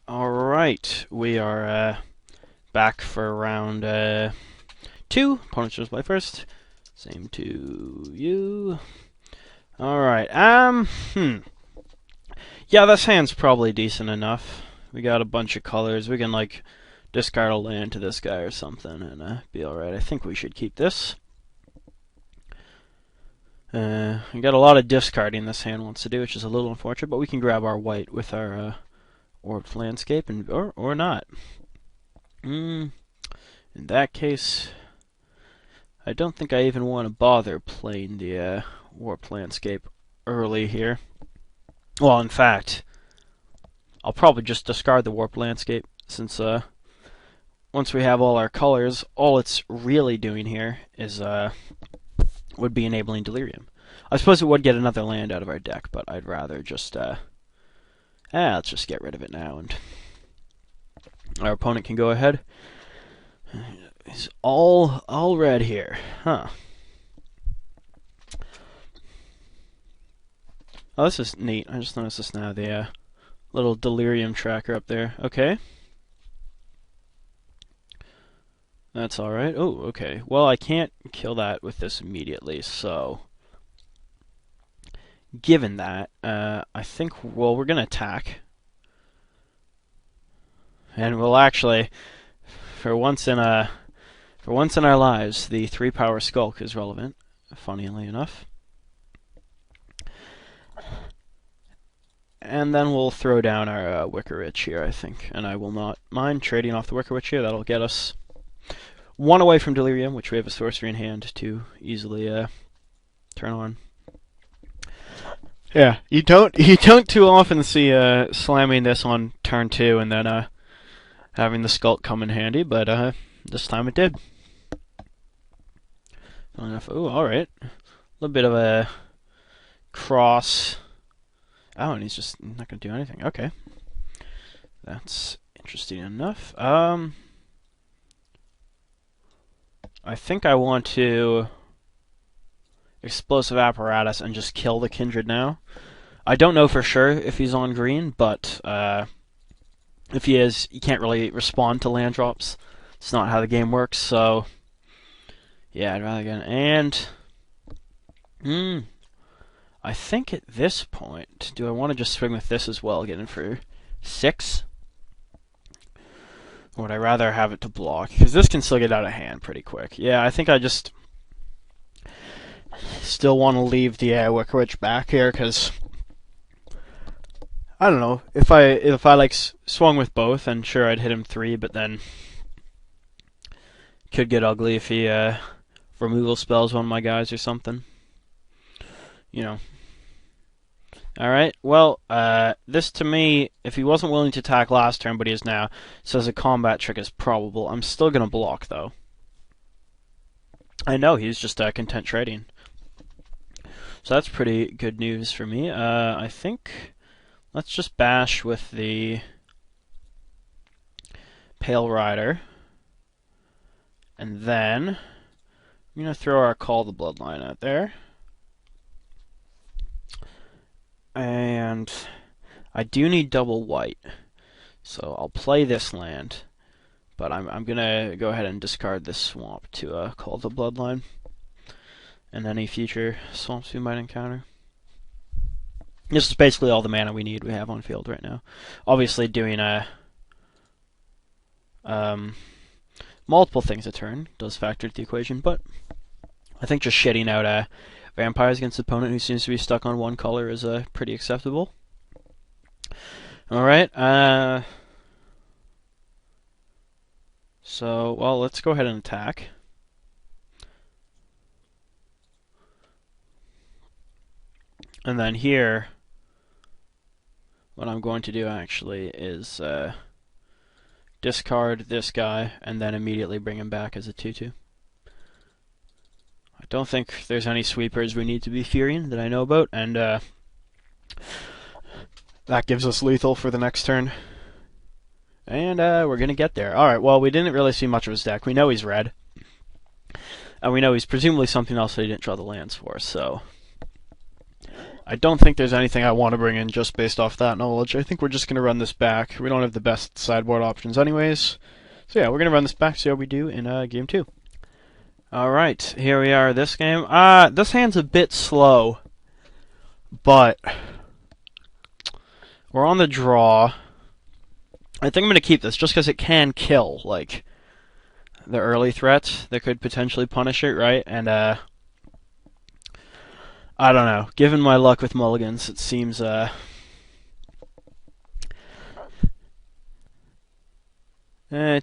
Alright, we are back for round 2. Opponent chose play first. Same to you. Alright, yeah, this hand's probably decent enough. We got a bunch of colors. We can, like, discard a land to this guy or something and be alright. I think we should keep this. We got a lot of discarding this hand wants to do, which is a little unfortunate, but we can grab our white with our orbed landscape, and or not. In that case, I don't think I even want to bother playing the warped landscape early here. Well, in fact, I'll probably just discard the warped landscape, since once we have all our colors, all it's really doing here is would be enabling Delirium. I suppose it would get another land out of our deck, but I'd rather just let's just get rid of it now, and our opponent can go ahead. He's all red here, huh? Oh, this is neat. I just noticed this now. The little Delirium tracker up there. Okay. That's alright. Oh, okay. Well, I can't kill that with this immediately, so given that, I think, well, we're gonna attack. And we'll actually, for once in our lives, the 3-power Skulk is relevant, funnily enough. And then we'll throw down our Wicker Witch here, I think. And I will not mind trading off the Wicker Witch here. That'll get us 1 away from Delirium, which we have a sorcery in hand to easily turn on. Yeah, you don't too often see slamming this on turn 2 and then having the Skulk come in handy, but this time it did. Oh, alright. A little bit of a cross. Oh, and he's just not going to do anything. Okay. That's interesting enough. I think I want to Explosive Apparatus and just kill the Kindred now. I don't know for sure if he's on green, but if he is, you can't really respond to land drops. It's not how the game works, so yeah, I'd rather get and I think at this point, do I want to just swing with this as well, get in for 6? Or would I rather have it to block? Because this can still get out of hand pretty quick. Yeah, I think I just still want to leave the Wicker Witch back here, because I don't know, if I like swung with both, then sure I'd hit him 3, but then could get ugly if he removal spells one of my guys or something. You know. Alright, well, this to me, if he wasn't willing to attack last turn, but he is now, says a combat trick is probable. I'm still going to block, though. I know, he's just content trading. So that's pretty good news for me. I think let's just bash with the Pale Rider. And then I'm going to throw our Call the Bloodline out there. And I do need double white, so I'll play this land, but I'm gonna go ahead and discard this swamp to call the Bloodline, and any future swamps we might encounter. This is basically all the mana we need. We have on field right now. Obviously, doing multiple things a turn does factor into the equation, but I think just shitting out vampires against an opponent who seems to be stuck on one color is pretty acceptable. Alright, so, well, let's go ahead and attack. And then here, what I'm going to do actually is discard this guy and then immediately bring him back as a 2/2. I don't think there's any sweepers we need to be fearing that I know about, and that gives us lethal for the next turn. And we're going to get there. Alright, well, we didn't really see much of his deck. We know he's red. And we know he's presumably something else that he didn't draw the lands for, so I don't think there's anything I want to bring in just based off that knowledge. I think we're just going to run this back. We don't have the best sideboard options anyways. So yeah, we're going to run this back, see how we do in game 2. Alright, here we are this game. This hand's a bit slow, but we're on the draw. I think I'm going to keep this just because it can kill, like, the early threats that could potentially punish it, right? And, I don't know. Given my luck with mulligans, it seems, it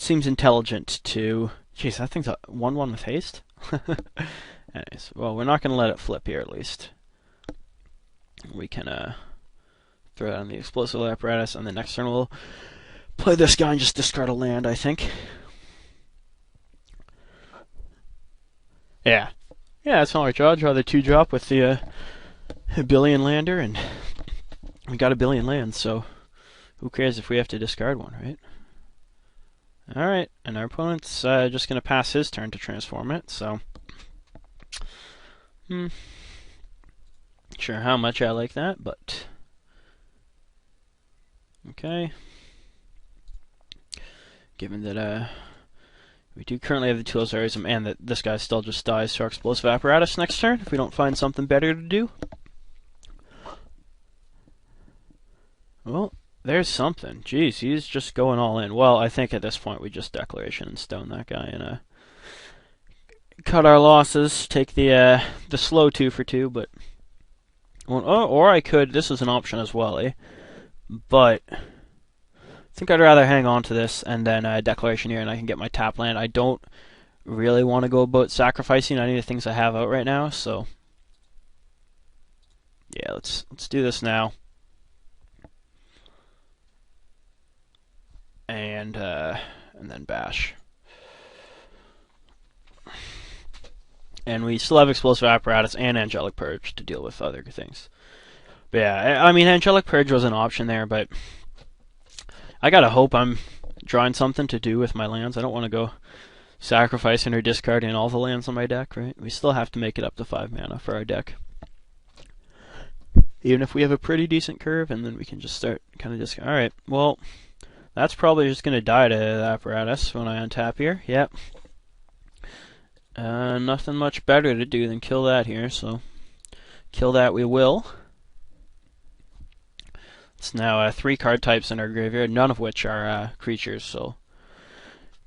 seems intelligent to... Jeez, that thing's a 1-1 with haste? Anyways, well, we're not going to let it flip here, at least. We can, throw it on the explosive apparatus, and the next turn we'll play this guy and just discard a land, I think. Yeah. Yeah, that's not right, draw. Draw the 2-drop with the billion lander, and we got a billion lands, so who cares if we have to discard one, right? Alright, and our opponent's just going to pass his turn to transform it, so... Sure how much I like that, but... Okay. Given that we do currently have the tools Arism, and that this guy still just dies to our explosive apparatus next turn if we don't find something better to do. Well, there's something. Jeez, he's just going all in. Well, I think at this point we just Declaration and stone that guy and cut our losses. Take the slow 2 for 2, but or I could. This is an option as well, eh? But I think I'd rather hang on to this and then Declaration here, and I can get my tap land. I don't really want to go about sacrificing any of the things I have out right now, so yeah, let's do this now. And then bash. And we still have explosive apparatus and angelic purge to deal with other things. But yeah, I mean, angelic purge was an option there, but I gotta hope I'm drawing something to do with my lands. I don't want to go sacrificing or discarding all the lands on my deck, right? We still have to make it up to 5 mana for our deck. Even if we have a pretty decent curve, and then we can just start kind of discard. Alright, well, that's probably just going to die to the apparatus when I untap here. Yep. Nothing much better to do than kill that here, so kill that we will. It's now 3 card types in our graveyard, none of which are creatures, so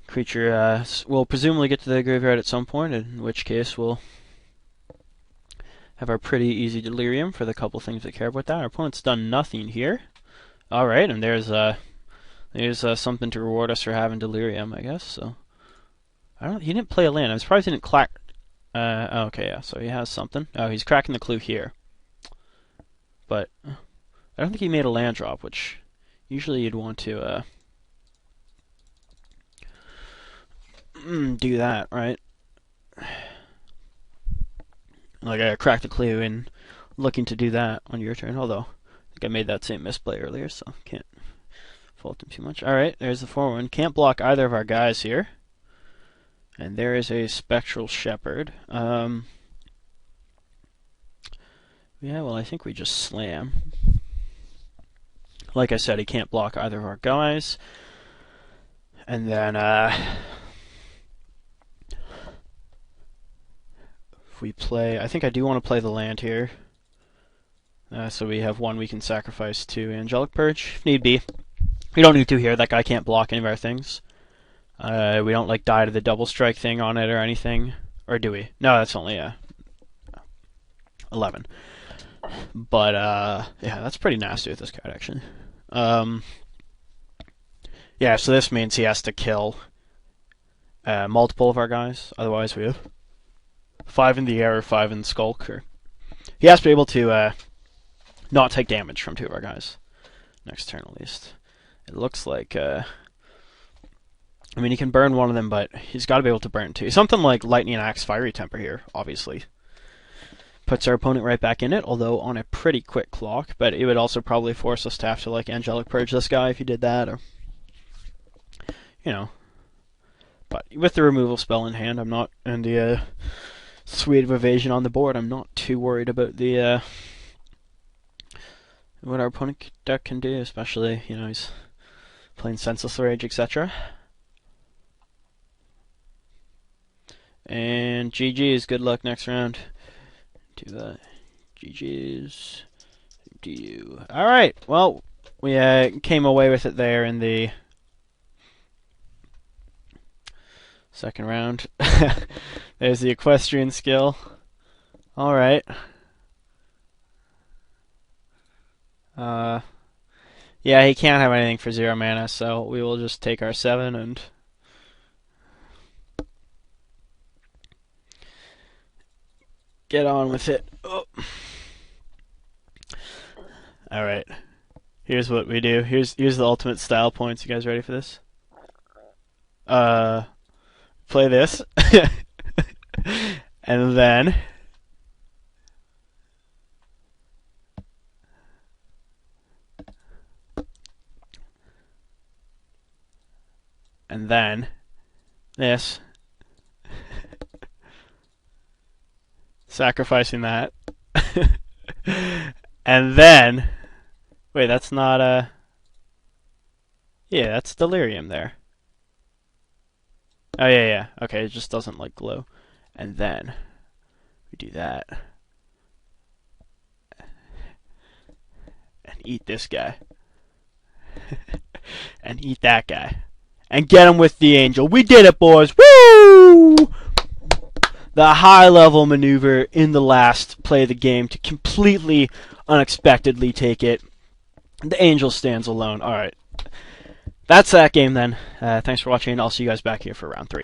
creature will presumably get to the graveyard at some point, in which case we'll have our pretty easy delirium for the couple things that care about that. Our opponent's done nothing here. Alright, and there's something to reward us for having delirium, I guess, so he didn't play a land. I'm surprised he didn't clack. Okay, yeah, so he has something. Oh, he's cracking the clue here. But I don't think he made a land drop, which usually you'd want to do that, right? Like I cracked the clue and looking to do that on your turn, although I think I made that same misplay earlier, so can't fault him too much. Alright, there's the 4-1. Can't block either of our guys here. And there is a Spectral Shepherd. Yeah, well, I think we just slam. Like I said, he can't block either of our guys. And then, if we play... I think I do want to play the land here. So we have one we can sacrifice to Angelic Purge, if need be. We don't need to here. That guy can't block any of our things. We don't like die to the double strike thing on it or anything. Or do we? No, that's only 11. But yeah, that's pretty nasty with this card actually. Yeah, so this means he has to kill multiple of our guys. Otherwise we have 5 in the air or 5 in Skulk. Or he has to be able to not take damage from 2 of our guys. Next turn at least. It looks like I mean, he can burn one of them, but he's got to be able to burn 2. Something like Lightning Axe, Fiery Temper here, obviously. Puts our opponent right back in it, although on a pretty quick clock. But it would also probably force us to have to, like, Angelic Purge this guy if you did that, or... You know. But with the removal spell in hand, I'm not... And the Suite of Evasion on the board, I'm not too worried about the what our opponent deck can do, especially, you know, he's playing Senseless Rage, etc. And GG's, good luck next round. Do that. GG's. Do you? Alright, well, we came away with it there in the second round. There's the equestrian skill. Alright. Yeah, he can't have anything for 0 mana, so we will just take our 7 and get on with it. Oh. Alright. Here's what we do. Here's the ultimate style points. You guys ready for this? Play this. And then this. Sacrificing that. And then wait, that's not yeah, that's delirium there. Oh yeah. Okay, it just doesn't like glow. And then we do that. And eat this guy. And eat that guy. And get him with the angel. We did it, boys! Woo! The high-level maneuver in the last play of the game to completely unexpectedly take it. The angel stands alone. Alright. That's that game then. Thanks for watching. I'll see you guys back here for round 3.